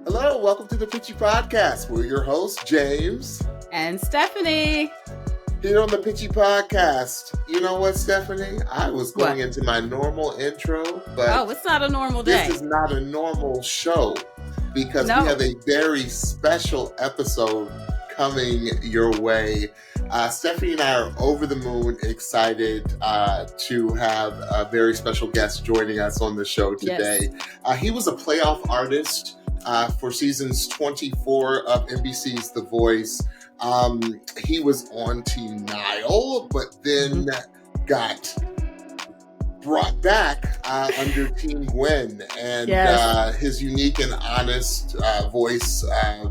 Hello, welcome to the Pitchy Podcast. We're your hosts, James and Stephanie. Here on the Pitchy Podcast. You know what, Stephanie? I was going into my normal intro, but it's not a normal day. This is not a normal show because we have a very special episode coming your way. Stephanie and I are over the moon excited to have a very special guest joining us on the show today. Yes. He was a playoff artist for seasons 24 of NBC's The Voice. He was on Team Niall, but then got brought back under Team Gwen, and his unique and honest voice I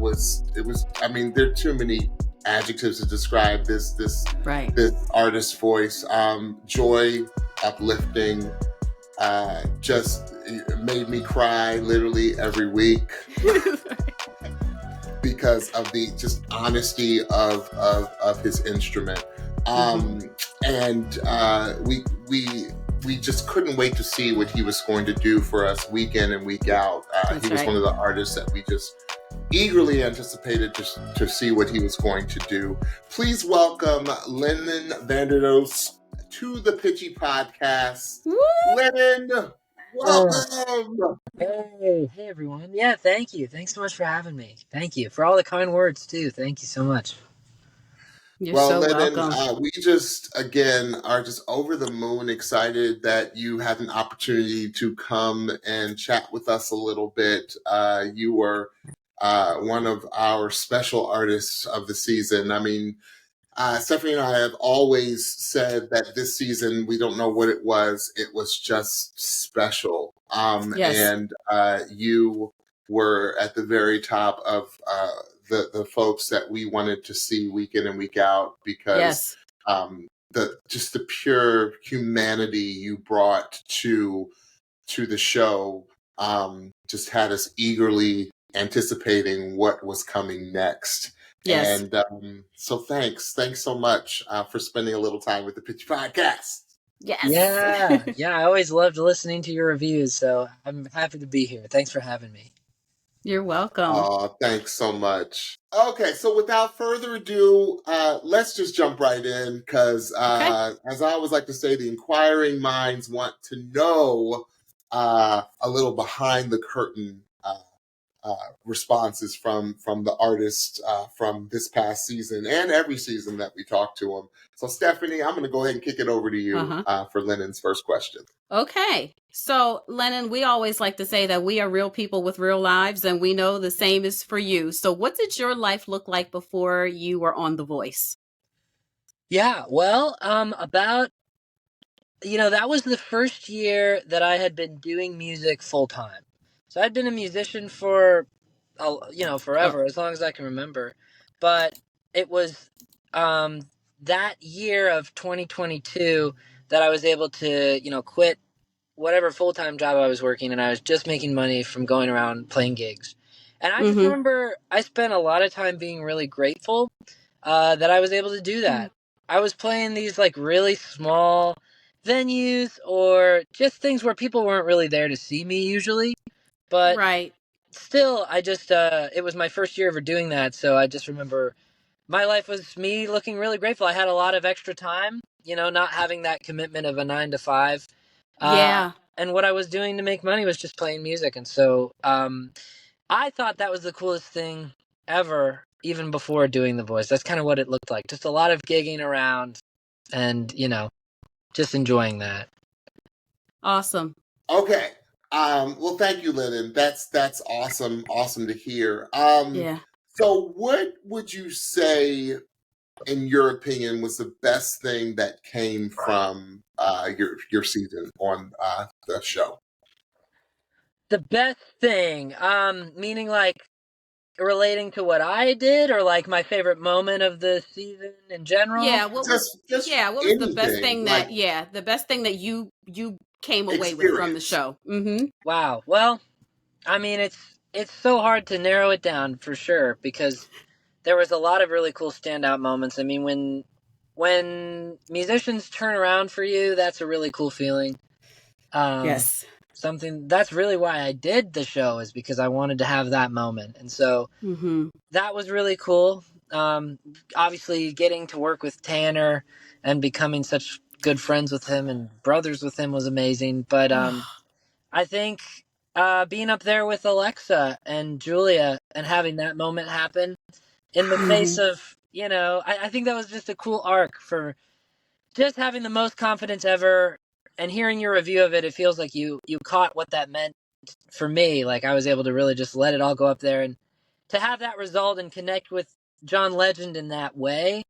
mean, there are too many adjectives to describe this artist's voice. Joy, uplifting, just made me cry literally every week because of the just honesty of his instrument. And we just couldn't wait to see what he was going to do for us week in and week out. He was one of the artists that we just eagerly anticipated to see what he was going to do. Please welcome Lennon VanderDoes to the Pitchy Podcast. Woo! Lennon, welcome! Hey everyone. Yeah, thank you. Thanks so much for having me. Thank you for all the kind words too. Thank you so much. You're so Lennon, welcome. We just, again, are just over the moon excited that you had an opportunity to come and chat with us a little bit. You were one of our special artists of the season. I mean, Stephanie and I have always said that this season, we don't know what it was just special. And you were at the very top of the folks that we wanted to see week in and week out because the pure humanity you brought to the show just had us eagerly anticipating what was coming next. Yes. And so thanks so much for spending a little time with the Pitchy Podcast. Yes. Yeah. I always loved listening to your reviews, so I'm happy to be here. Thanks for having me. You're welcome. Oh, thanks so much. Okay, so without further ado, let's just jump right in because, as I always like to say, the inquiring minds want to know a little behind the curtain responses from the artist from this past season and every season that we talk to them. So, Stephanie, I'm going to go ahead and kick it over to you for Lennon's first question. Okay. So, Lennon, we always like to say that we are real people with real lives, and we know the same is for you. So what did your life look like before you were on The Voice? Yeah, well, that was the first year that I had been doing music full time. So I'd been a musician for, forever, as long as I can remember. But it was that year of 2022 that I was able to, quit whatever full-time job I was working, and I was just making money from going around playing gigs. And I just remember I spent a lot of time being really grateful that I was able to do that. I was playing these like really small venues or just things where people weren't really there to see me usually. But still, I just, it was my first year ever doing that. So I just remember my life was me looking really grateful. I had a lot of extra time, not having that commitment of a 9 to 5. And what I was doing to make money was just playing music. And so I thought that was the coolest thing ever, even before doing The Voice. That's kind of what it looked like. Just a lot of gigging around and, just enjoying that. Awesome. Okay. Well, thank you, Lennon. That's awesome. Awesome to hear. So what would you say, in your opinion, was the best thing that came from your season on the show? The best thing, meaning like relating to what I did, or like my favorite moment of the season in general? Yeah, what was the best thing the best thing that you came away with from the show? Wow. Well, I mean, it's so hard to narrow it down for sure because there was a lot of really cool standout moments. I mean, when musicians turn around for you, that's a really cool feeling. Yes. something that's really why I did the show, is because I wanted to have that moment. And so that was really cool. Obviously getting to work with Tanner and becoming such good friends with him and brothers with him was amazing. But I think being up there with Alexa and Julia and having that moment happen in the face of, I think that was just a cool arc for just having the most confidence ever. And hearing your review of it, it feels like you caught what that meant for me. Like I was able to really just let it all go up there, and to have that result and connect with John Legend in that way.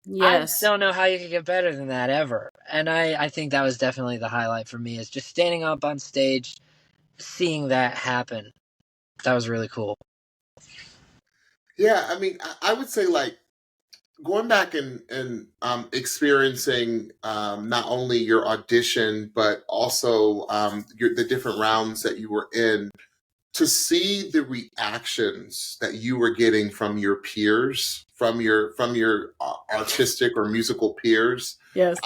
Yes. I don't know how you could get better than that ever. And I think that was definitely the highlight for me, is just standing up on stage, seeing that happen. That was really cool. Yeah, I mean, I would say like going back and experiencing not only your audition but also the different rounds that you were in, to see the reactions that you were getting from your peers, from your artistic or musical peers, Yes.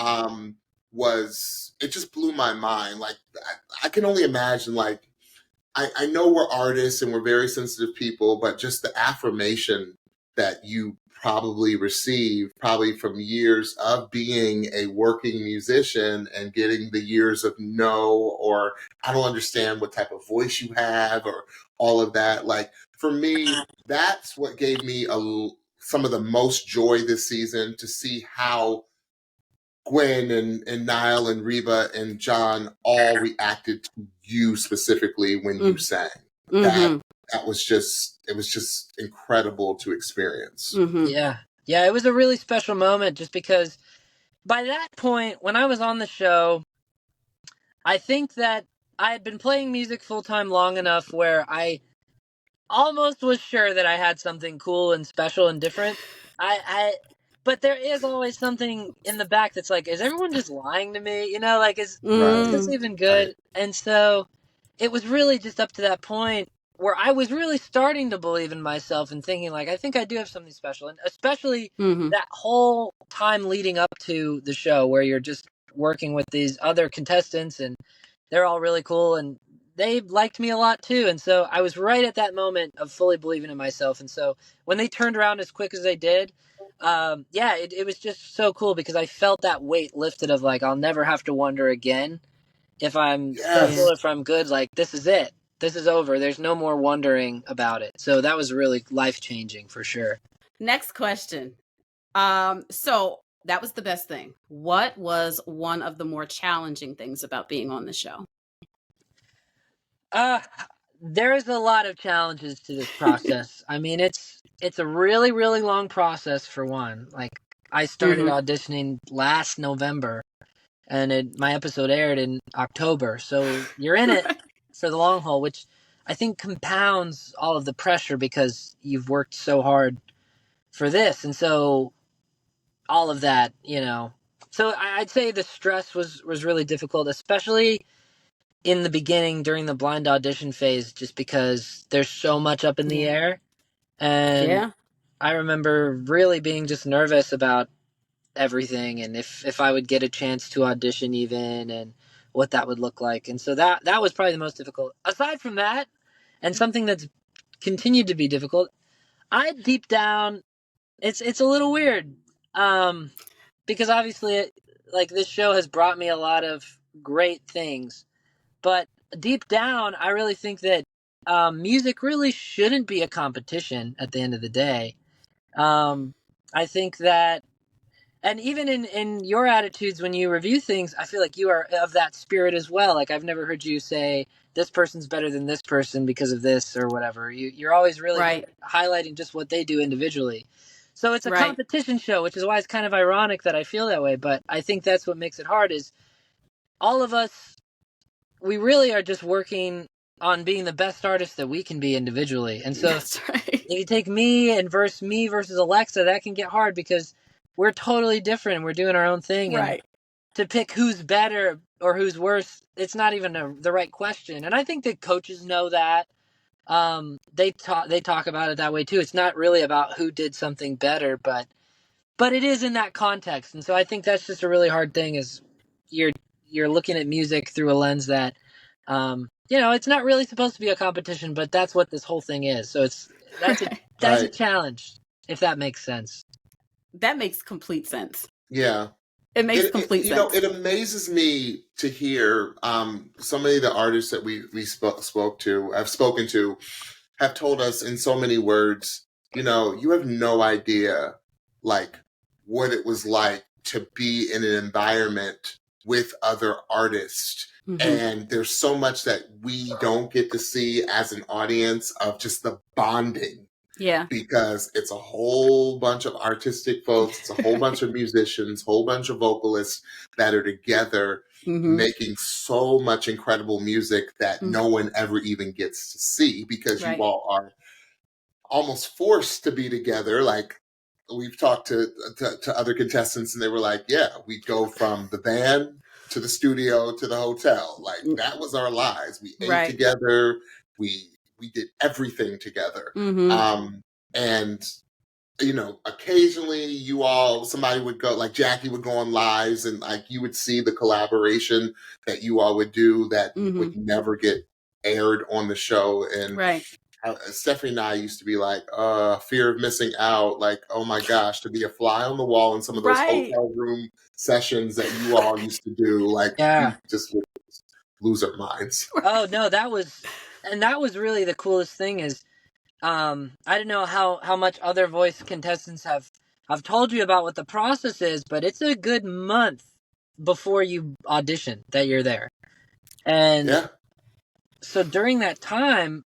was, it just blew my mind. Like I can only imagine, like I know we're artists and we're very sensitive people, but just the affirmation that you probably received, probably from years of being a working musician and getting the years of no, or I don't understand what type of voice you have, or all of that. Like for me, that's what gave me some of the most joy this season, to see how Gwen and Niall and Reba and John all reacted to you specifically when you sang. That was just, it was just incredible to experience. Yeah, it was a really special moment, just because by that point, when I was on the show, I think that I had been playing music full time long enough where I almost was sure that I had something cool and special and different. But there is always something in the back that's like, is everyone just lying to me? Like, is this even good? Right. And so it was really just up to that point where I was really starting to believe in myself and thinking, like, I think I do have something special. And especially that whole time leading up to the show, where you're just working with these other contestants and they're all really cool and they liked me a lot too. And so I was right at that moment of fully believing in myself. And so when they turned around as quick as they did, it was just so cool, because I felt that weight lifted of, like, I'll never have to wonder again if I'm special, if I'm good. Like, this is it. This is over. There's no more wondering about it. So that was really life-changing for sure. Next question. So that was the best thing. What was one of the more challenging things about being on the show? There's a lot of challenges to this process. I mean, it's a really, really long process, for one. Like, I started auditioning last November, and my episode aired in October. So you're in it for the long haul, which I think compounds all of the pressure, because you've worked so hard for this. And so all of that, So I'd say the stress was really difficult, especially in the beginning during the blind audition phase, just because there's so much up in the air. And I remember really being just nervous about everything, and if I would get a chance to audition even, and what that would look like. And so that was probably the most difficult. Aside from that, and something that's continued to be difficult, I deep down, it's a little weird, because obviously, like, this show has brought me a lot of great things, but deep down, I really think that music really shouldn't be a competition at the end of the day. I think that, and even in your attitudes when you review things, I feel like you are of that spirit as well. Like, I've never heard you say this person's better than this person because of this or whatever. You're always really highlighting just what they do individually. So it's a competition show, which is why it's kind of ironic that I feel that way. But I think that's what makes it hard, is all of us, we really are just working on being the best artists that we can be individually. And so if you take me versus Alexa, that can get hard, because we're totally different and we're doing our own thing. And to pick who's better or who's worse, it's not even the right question. And I think that coaches know that. They talk about it that way too. It's not really about who did something better, but it is in that context. And so I think that's just a really hard thing, is you're looking at music through a lens that It's not really supposed to be a competition, but that's what this whole thing is. So that's a Right. challenge, if that makes sense. That makes complete sense. Yeah. It makes complete sense. It amazes me to hear so many of the artists that we spoke to, I've spoken to, have told us in so many words, you have no idea like what it was like to be in an environment with other artists. And there's so much that we don't get to see as an audience of just the bonding. Yeah. Because it's a whole bunch of artistic folks, it's a whole bunch of musicians, whole bunch of vocalists that are together making so much incredible music that no one ever even gets to see, because you all are almost forced to be together. Like, we've talked to other contestants and they were like, yeah, we'd go from the van to the studio to the hotel. Like, that was our lives. We ate together. We did everything together. And occasionally somebody would go, like Jackie would go on lives, and like you would see the collaboration that you all would do that would never get aired on the show. And Stephanie and I used to be like, fear of missing out. Like, oh my gosh, to be a fly on the wall in some of those hotel room sessions that you all used to do. Like, we just would lose our minds. Oh no, that was really the coolest thing is, I don't know how much other voice contestants have told you about what the process is, but it's a good month before you audition that you're there. And so during that time,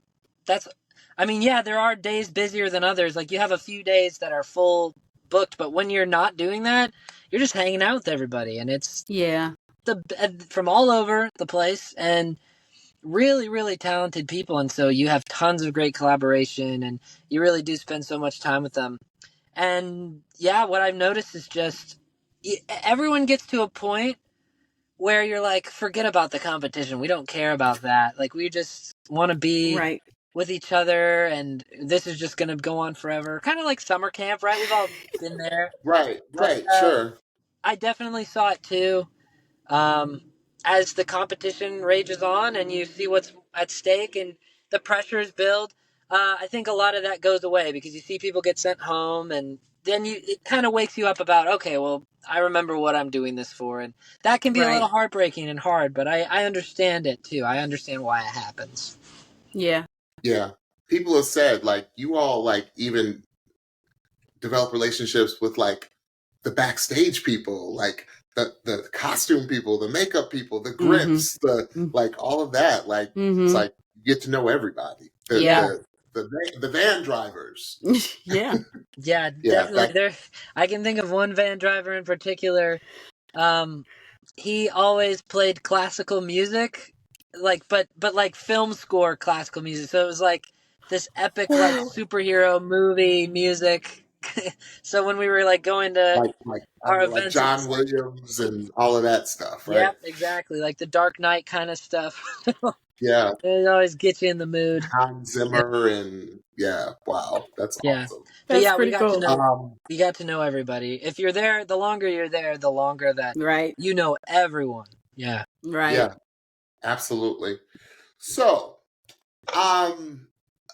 there are days busier than others. Like, you have a few days that are full booked, but when you're not doing that, you're just hanging out with everybody, and it's from all over the place, and really, really talented people. And so you have tons of great collaboration, and you really do spend so much time with them. And what I've noticed is just everyone gets to a point where you're like, forget about the competition. We don't care about that. Like, we just want to be with each other, and this is just going to go on forever. Kind of like summer camp, right? We've all been there. Right, sure. I definitely saw it too. As the competition rages on and you see what's at stake and the pressures build, I think a lot of that goes away, because you see people get sent home, and then it kind of wakes you up about, okay, well, I remember what I'm doing this for. And that can be a little heartbreaking and hard, but I understand it too. I understand why it happens. Yeah. Yeah. People have said, like, you all, like, even develop relationships with, like, the backstage people, like the costume people, the makeup people, the grips, like all of that. Like, it's like you get to know everybody. The van drivers. Definitely. I can think of one van driver in particular. He always played classical music, like but like film score classical music. So it was like this epic like superhero movie music. So when we were like going to our events, like John Williams and all of that stuff, right? Yeah, exactly, like the Dark Knight kind of stuff. Yeah, it always gets you in the mood. Hans Zimmer and wow, that's awesome. That's but pretty cool. You got to know everybody. If you're there, the longer you're there, the longer that you know everyone. Yeah, Yeah, absolutely. So,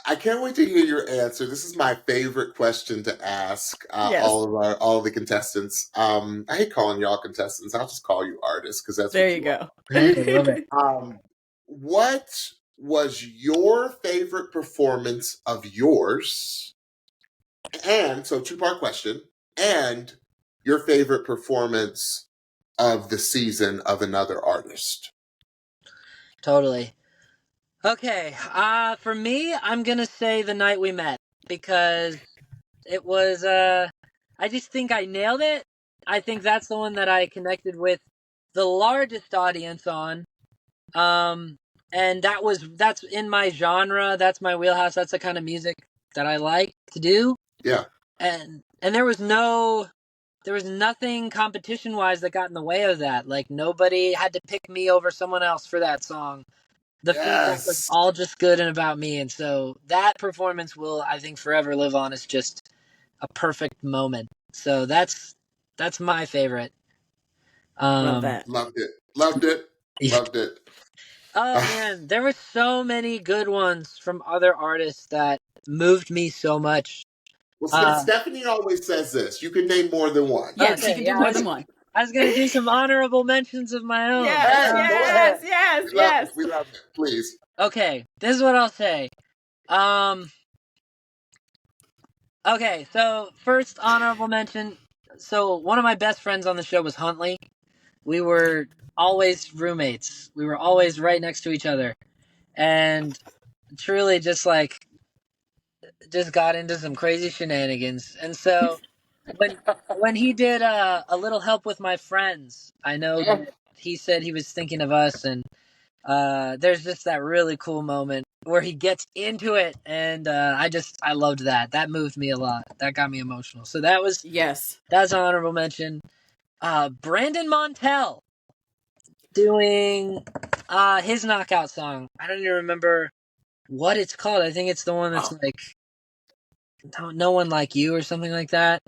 I can't wait to hear your answer. This is my favorite question to ask all of the contestants. I hate calling y'all contestants. I'll just call you artists, because that's there what you go. Love it. What was your favorite performance of yours? And so, two-part question. And your favorite performance of the season of another artist? Totally. Okay, for me, I'm gonna say The Night We Met, because it was, I just think I nailed it. I think that's the one that I connected with the largest audience on. And that's in my genre, that's my wheelhouse, that's the kind of music that I like to do. Yeah. And there was nothing competition-wise that got in the way of that. Like, nobody had to pick me over someone else for that song. The feedback was all just good and about me, and so that performance will, I think, forever live on as just a perfect moment. So that's my favorite. Love that. Loved it. Oh man, there were so many good ones from other artists that moved me so much. Well, Stephanie always says this. You can name more than one. Yes, you Okay, can do yeah, more than one. I was gonna do some honorable mentions of my own. Yes, Hey, go yes, ahead. yes, We love yes. it. We love it. Please. Okay, this is what I'll say. Okay, so first honorable mention. So one of my best friends on the show was Huntley. We were always roommates. We were always right next to each other, and truly just got into some crazy shenanigans. And so when he did a little help with my friends, I know that he said he was thinking of us, and there's just that really cool moment where he gets into it, and I loved that. That moved me a lot. That got me emotional. So Yes. that's an honorable mention. Brandon Montel doing his knockout song. I don't even remember what it's called. I think it's the one that's like no One Like You or something like that.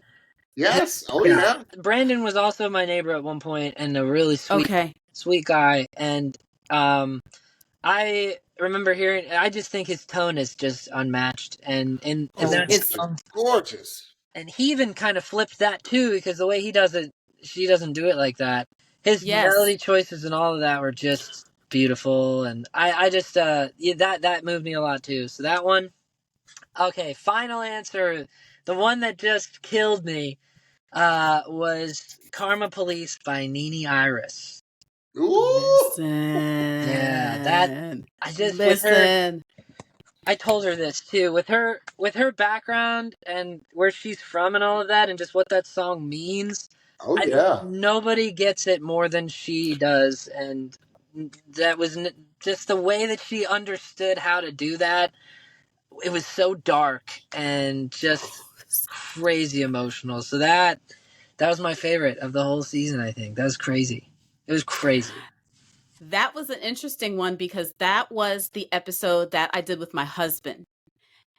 Yes. Oh, yeah. Brandon was also my neighbor at one point and a really sweet guy. And I remember hearing, I just think his tone is just unmatched. And It's gorgeous. And he even kind of flipped that too, because the way he does it, she doesn't do it like that. His melody choices and all of that were just beautiful. And I just, that moved me a lot too. So that one. Okay, final answer. The one that just killed me was Karma Police by Nene Iris. Ooh. Yeah, that I just with her. I told her this too. With her background and where she's from and all of that, and just what that song means. Oh yeah. Nobody gets it more than she does, and that was just the way that she understood how to do that. It was so dark and just crazy emotional. So that was my favorite of the whole season, I think. That was crazy. It was crazy. That was an interesting one because that was the episode that I did with my husband.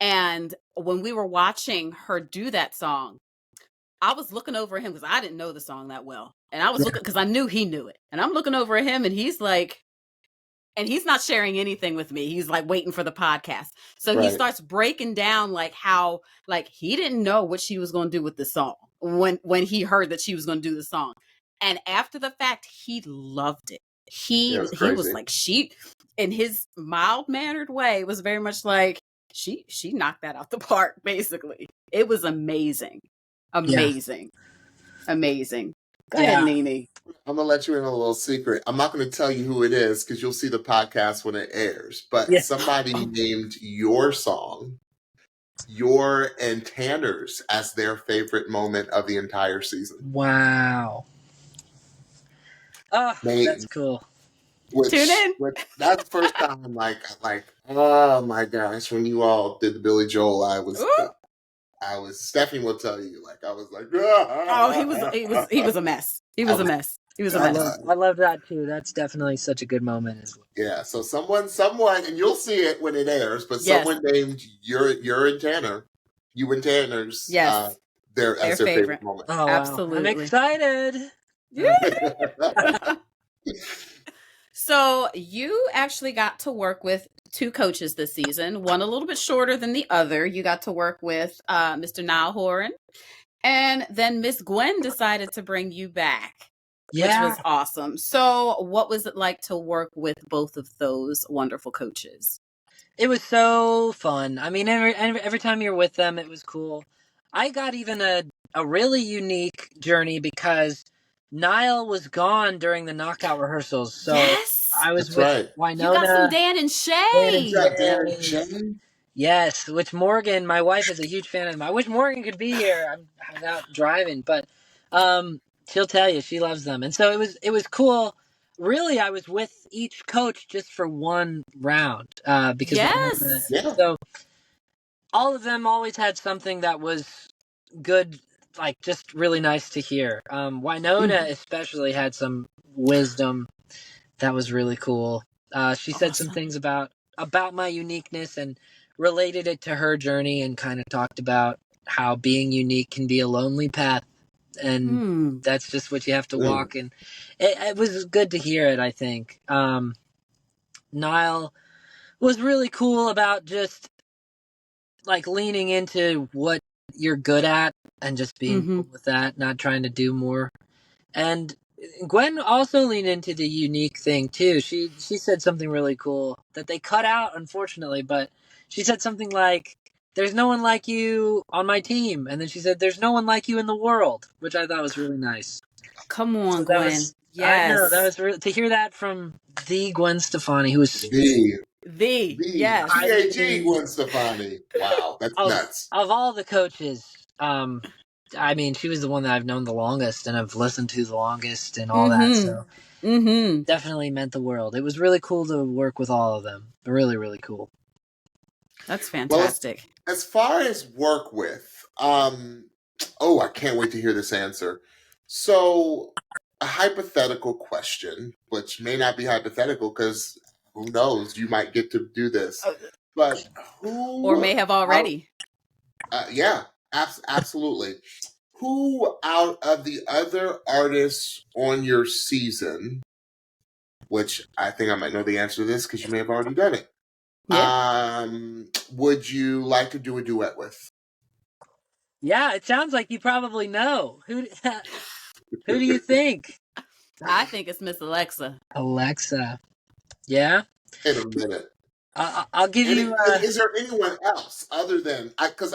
And when we were watching her do that song, I was looking over him because I didn't know the song that well. And I was looking because I knew he knew it. And I'm looking over at him and he's like, and he's not sharing anything with me. He's like waiting for the podcast. So he starts breaking down like how like he didn't know what she was going to do with the song when he heard that she was going to do the song. And after the fact, he loved it. He was like, she in his mild mannered way was very much like she knocked that out the park, basically. It was amazing. Amazing. Go ahead, Nene. I'm gonna let you in a little secret. I'm not gonna tell you who it is because you'll see the podcast when it airs. But somebody named your song, your and Tanner's as their favorite moment of the entire season. Wow. Oh, that's cool. Tune in. That's the first time like, oh my gosh, when you all did the Billy Joel, I was Stephanie will tell you, like I was like, oh, he was a mess. He was a mess. I love that too. That's definitely such a good moment as well. Yeah, so someone, and you'll see it when it airs, but someone named your and Tanner, you and Tanner's, their favorite moment. Oh, wow. Absolutely, I'm excited. Yeah. So you actually got to work with two coaches this season, one a little bit shorter than the other. You got to work with Mr. Niall Horan, and then Miss Gwen decided to bring you back, which was awesome. So what was it like to work with both of those wonderful coaches? It was so fun. I mean, every time you're with them, it was cool. I got even a really unique journey because Niall was gone during the knockout rehearsals. So I was with Winona. You got some Dan and Shay. Yes, which Morgan, my wife, is a huge fan of them. I wish Morgan could be here. I'm out driving, but she'll tell you she loves them. And so it was cool. Really, I was with each coach just for one round because so all of them always had something that was good, like just really nice to hear. Winona especially had some wisdom that was really cool. She said some things about my uniqueness and related it to her journey and kind of talked about how being unique can be a lonely path. And that's just what you have to walk. And it was good to hear it, I think. Niall was really cool about just like leaning into what you're good at and just being Mm-hmm. cool with that, not trying to do more. And Gwen also leaned into the unique thing too. She said something really cool that they cut out, unfortunately, but she said something like, "There's no one like you on my team," and then she said, "There's no one like you in the world," which I thought was really nice. Come So on, that Gwen. was, I know, that Yes. was to hear that from the Gwen Stefani, who was, the the Yes. I GAG mean, Gwen Stefani. Wow, that's of nuts. all the coaches, I mean, she was the one that I've known the longest and I've listened to the longest and all that. Mm-hmm. So Mm-hmm. definitely meant the world. It was really cool to work with all of them. Really, really cool. That's Well, fantastic. as far as work with, oh, I can't wait to hear this answer. So, a hypothetical question, which may not be hypothetical because who knows, you might get to do this. Uh, But Or who may have out, already. yeah, absolutely. Who out of the other artists on your season, which I think I might know the answer to this because you may have already done it, Yeah. would you like to do a duet with? Yeah, it sounds like you probably know. Who do you think? I think it's Miss Alexa. Alexa. Yeah. In a minute. I'll give And you. is there anyone else other than because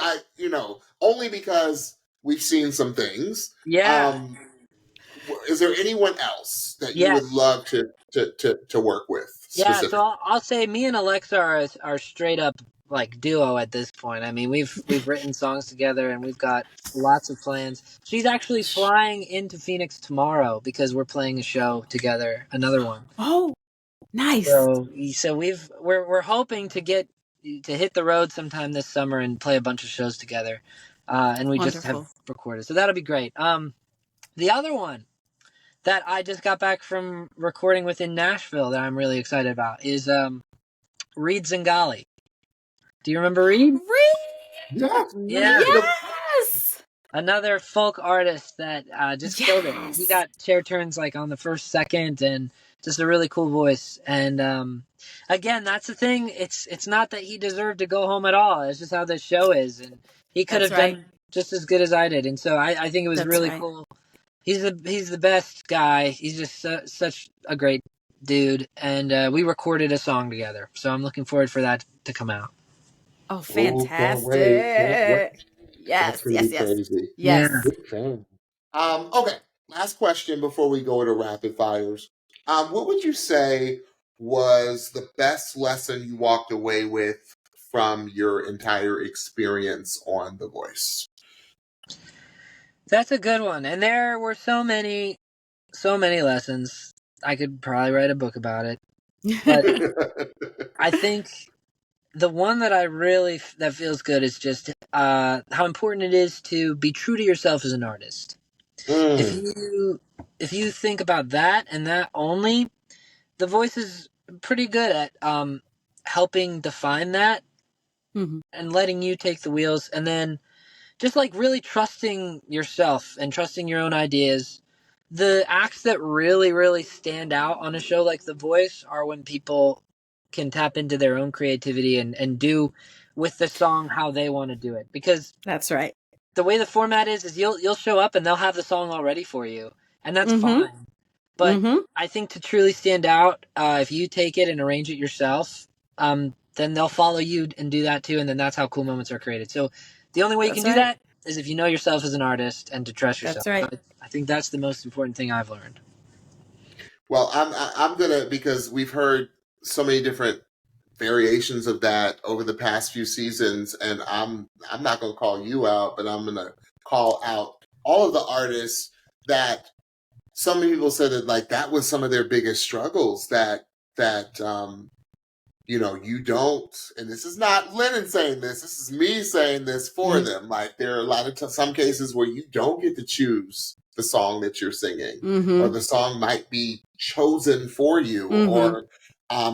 only because we've seen some things. Yeah. Is there anyone else that you would Yes. love to work with Yeah. So specifically? I'll say me and Alexa are straight up like duo at this point. I mean, we've written songs together and we've got lots of plans. She's actually flying into Phoenix tomorrow because we're playing a show together, another one. Oh, nice. So we're hoping to hit the road sometime this summer and play a bunch of shows together, and we just have Wonderful. recorded, so that'll be great. The other one that I just got back from recording with in Nashville that I'm really excited about is Reed Zingali. Do you remember Reed? Reed! Yes, Yeah, Reed. Yes! another folk artist that just killed it. He Yes. got chair turns like on the first second and just a really cool voice. And again, that's the thing. It's not that he deserved to go home at all. It's just how the show is, and he could That's have right. done just as good as I did. And so I think it was That's really right. cool. He's the best guy. He's just such a great dude. And we recorded a song together. So I'm looking forward for that to come out. Oh, Oh, can't wait! Can't wait! fantastic. That's Yes, gonna yes, be yes. crazy. Yeah. Yes. Big fan. Okay. Last question before we go to rapid fires. What would you say was the best lesson you walked away with from your entire experience on The Voice? That's a good one. And there were so many lessons. I could probably write a book about it. But I think the one that I really that feels good is just how important it is to be true to yourself as an artist. If Mm, you think about that and that only, The Voice is pretty good at helping define that Mhm. and letting you take the wheels, and then just like really trusting yourself and trusting your own ideas. The acts that really, really stand out on a show like The Voice are when people can tap into their own creativity and do with the song how they want to do it. Because That's right. the way the format is you'll show up and they'll have the song already for you, and that's Mm-hmm. fine. But Mm-hmm. I think to truly stand out, if you take it and arrange it yourself, then they'll follow you and do that too, and then that's how cool moments are created. So the only way you can That's do right. that is if you know yourself as an artist and to trust yourself. That's right. So I think that's the most important thing I've learned. well, I'm gonna because we've heard so many different variations of that over the past few seasons, and I'm not gonna call you out, but I'm gonna call out all of the artists that so many people said that like that was some of their biggest struggles that you don't, and this is not Lennon saying this is me saying this for Mhm. them, like there are a lot of some cases where you don't get to choose the song that you're singing, or Mm-hmm. the song might be chosen for you, Mm-hmm. or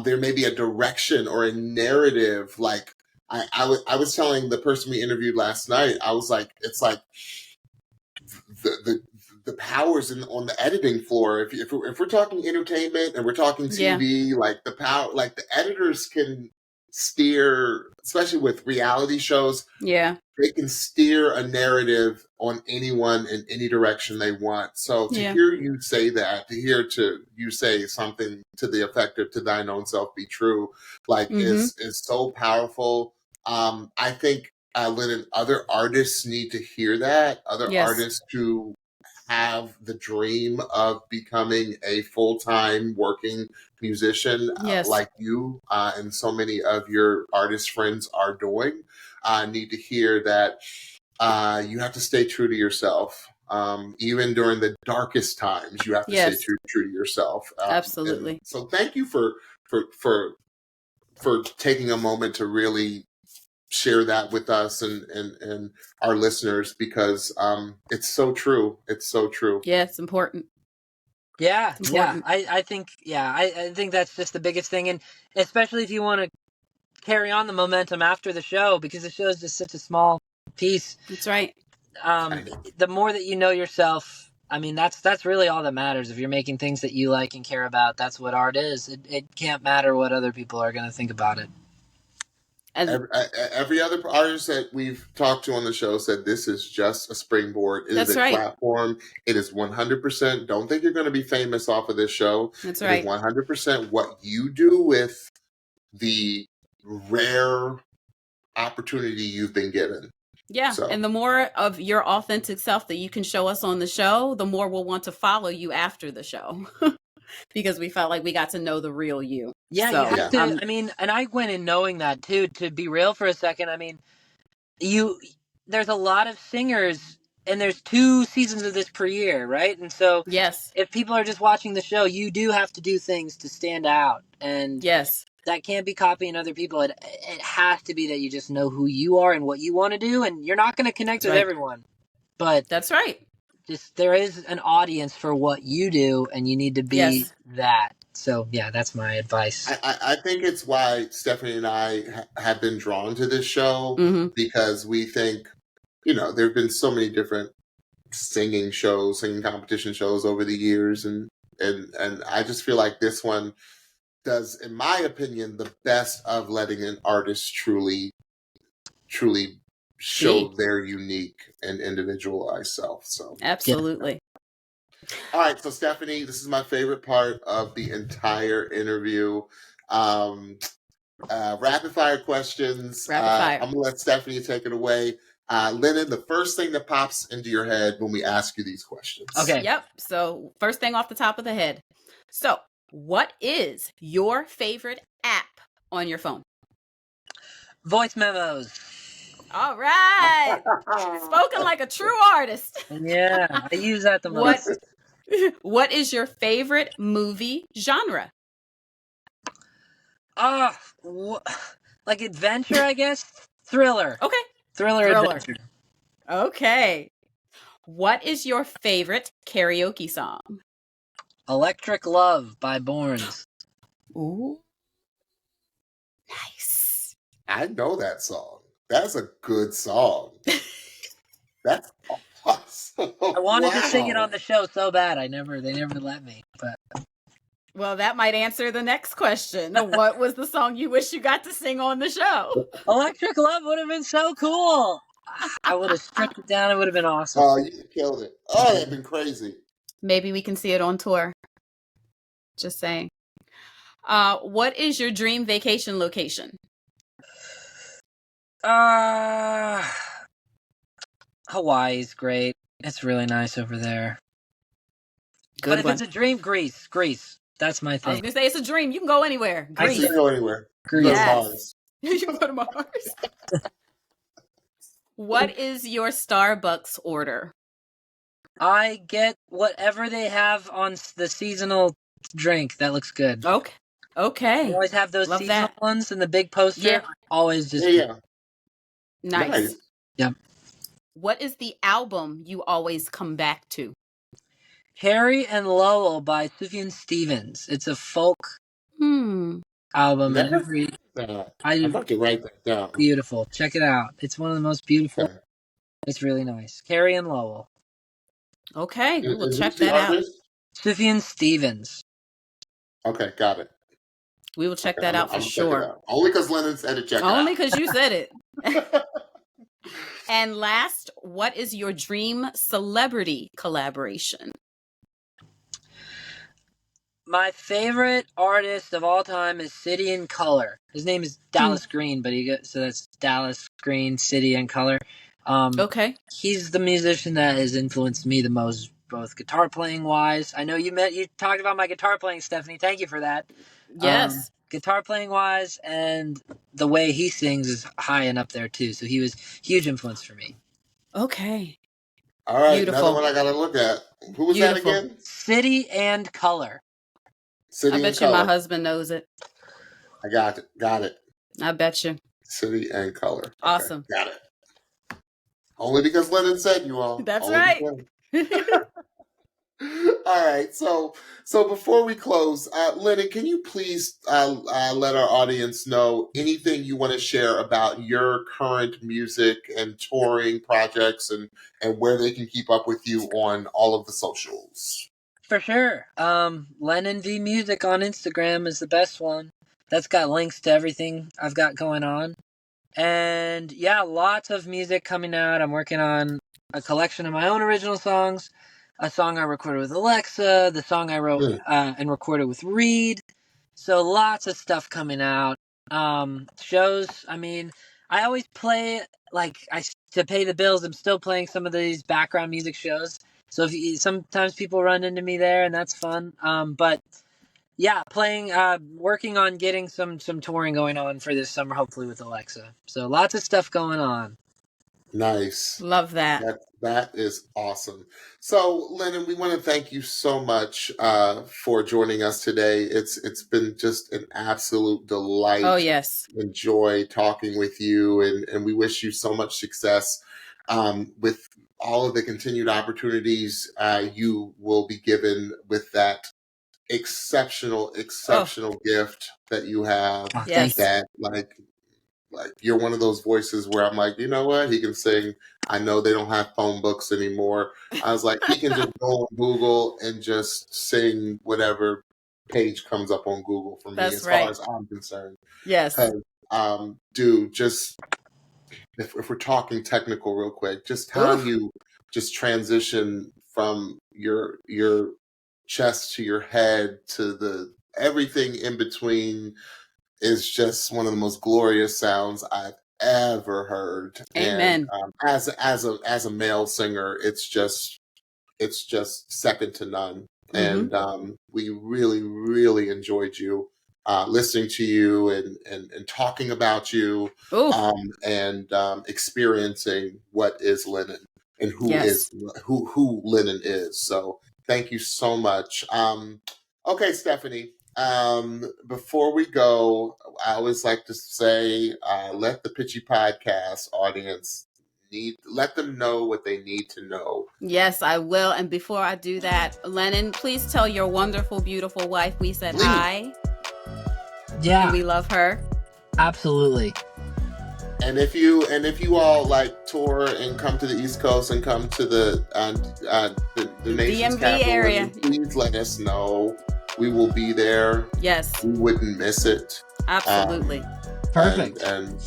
there may be a direction or a narrative. Like I was telling the person we interviewed last night, I was like, it's like the the powers on the editing floor. If we're talking entertainment and we're talking TV, like the power, like the editors can steer, especially with reality shows. Yeah. They can steer a narrative on anyone in any direction they want. So to hear you say that, to hear you say something to the effect of "to thine own self be true," like is so powerful. I think, Lennon, other artists need to hear that. Other artists who have the dream of becoming a full-time working musician, like you and so many of your artist friends are doing, need to hear that you have to stay true to yourself. Even during the darkest times, you have to stay true to yourself. Absolutely. So thank you for taking a moment to really share that with us and our listeners, because it's so true. It's so true. Yeah, it's important. Yeah, I think I think that's just the biggest thing, and especially if you want to carry on the momentum after the show, because the show is just such a small piece. That's right. The more that you know yourself, I mean, that's really all that matters. If you're making things that you like and care about, that's what art is. It can't matter what other people are going to think about it. And every other artist that we've talked to on the show said this is just a springboard. It is a platform. It is 100%. Don't think you're going to be famous off of this show. That's right. It is 100% what you do with the rare opportunity you've been given. Yeah, and the more of your authentic self that you can show us on the show, the more we'll want to follow you after the show. Because we felt like we got to know the real you. Yeah, so, you have to. I mean, and I went in knowing that too. To be real for a second, I mean, there's a lot of singers, and there's 2 seasons of this per year, right? And so, if people are just watching the show, you do have to do things to stand out, and that can't be copying other people. It has to be that you just know who you are and what you want to do, and you're not going to connect with everyone. But that's right. Just there is an audience for what you do, and you need to be that. So, yeah, that's my advice. I think it's why Stephanie and I have been drawn to this show, because we think, there have been so many different singing competition shows over the years, and I just feel like this one does, in my opinion, the best of letting an artist truly show their unique and individualized self. So absolutely. All right, so Stephanie, this is my favorite part of the entire interview. Rapid fire questions. I'm gonna let Stephanie take it away. Lennon, the first thing that pops into your head when we ask you these questions. Okay. Yep. So first thing off the top of the head. So what is your favorite app on your phone? Voice memos. All right. Spoken like a true artist. Yeah, I use that the most. What is your favorite movie genre? Like adventure, I guess. Thriller. Okay. Thriller. Adventure. Okay. What is your favorite karaoke song? Electric Love by Borns. Ooh. Nice. I know that song. That's a good song. That's awesome. I wanted to sing it on the show so bad. They never let me. But well, that might answer the next question. What was the song you wish you got to sing on the show? Electric Love would have been so cool. I would have stripped it down. It would have been awesome. Oh, you killed it. Oh, that'd been crazy. Maybe we can see it on tour. Just saying. What is your dream vacation location? Hawaii's great. It's really nice over there. Good but if one. it's a dream, Greece. That's my thing. I was going to say it's a dream. You can go anywhere. Greece. You can go anywhere. Greece. Yes. You can go to Mars. What is your Starbucks order? I get whatever they have on the seasonal drink. That looks good. Okay. They always have those seasonal ones in the big poster. Yeah. Always just Nice. Yep. What is the album you always come back to? Harry and Lowell by Sufjan Stevens. It's a folk album. I'm about to write that down. Beautiful. Check it out. It's one of the most beautiful. Okay. It's really nice. Harry and Lowell. Okay, we will And check who's the that out. artist? Sufjan Stevens. Okay, got it. We will check Okay, that out I'm for gonna check it sure. out. Only because Lennon said to check it Only out. because you said it. And last, what is your dream celebrity collaboration? My favorite artist of all time is City and Color. His name is Dallas Green, but so that's Dallas Green, City and Color. Okay. He's the musician that has influenced me the most, both guitar playing wise. I know you talked about my guitar playing, Stephanie. Thank you for that. Yes. Guitar playing wise, and the way he sings is high and up there too. So he was huge influence for me. Okay. All right, Beautiful. another one I gotta look at. Who was that again? City and Color. City I bet and you Color. my husband knows it. I got it. Got it. I bet you. City and Color. Okay, Awesome. got it. Only because Lennon said, you all. That's Only right. All right. So before we close, Lennon, can you please let our audience know anything you want to share about your current music and touring projects, and where they can keep up with you on all of the socials? For sure. Lennon V Music on Instagram is the best one. That's got links to everything I've got going on. And yeah, lots of music coming out. I'm working on a collection of my own original songs, a song I recorded with Alexa, the song I wrote and recorded with Reed. So lots of stuff coming out. Shows, I mean, I always play, to pay the bills, I'm still playing some of these background music shows. So sometimes people run into me there, and that's fun. But yeah, working on getting some touring going on for this summer, hopefully with Alexa. So lots of stuff going on. Nice. Love that. That is awesome. So, Lennon, we want to thank you so much for joining us today. It's been just an absolute delight. Oh, yes. Enjoy talking with you, and we wish you so much success with all of the continued opportunities you will be given with that exceptional gift that you have. Yes. That like you're one of those voices where I'm like, you know what? He can sing. I know they don't have phone books anymore. I was like, he can just go on Google and just sing whatever page comes up on Google for me, That's as right. far as I'm concerned. Yes. Because, dude, just if we're talking technical real quick, just how you just transition from your chest to your head to the everything in between is just one of the most glorious sounds I've ever heard. Amen. And as a male singer, it's just second to none. Mhm. And we really, really enjoyed you listening to you and talking about you and experiencing what is Lennon and who Lennon is. So thank you so much. Okay, Stephanie. Before we go, I always like to say, let the Pitchy Podcast audience let them know what they need to know. Yes, I will. And before I do that, Lennon, please tell your wonderful, beautiful wife we said hi. Yeah. And we love her. Absolutely. And if you all like tour and come to the East Coast and come to the nation's DMV capital area, please let us know. We will be there. Yes. We wouldn't miss it. Absolutely. Perfect. And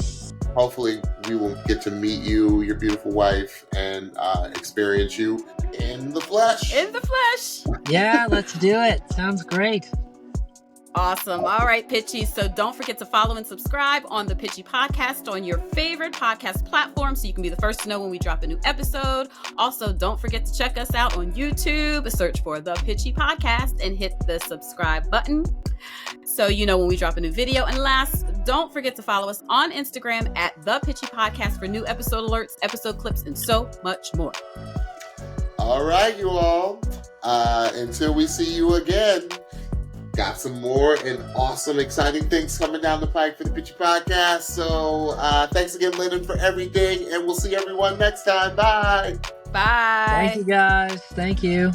hopefully we will get to meet you, your beautiful wife, and experience you in the flesh. In the flesh. Yeah, let's do it. Sounds great. Awesome. All right, Pitchy. So don't forget to follow and subscribe on the Pitchy Podcast on your favorite podcast platform so you can be the first to know when we drop a new episode. Also, don't forget to check us out on YouTube. Search for the Pitchy Podcast and hit the subscribe button so you know when we drop a new video. And last, don't forget to follow us on Instagram at the Pitchy Podcast for new episode alerts, episode clips, and so much more. All right, you all. Until we see you again. Got some more and awesome, exciting things coming down the pike for the Pitchy Podcast. So thanks again, Lennon, for everything. And we'll see everyone next time. Bye. Bye. Thank you, guys. Thank you.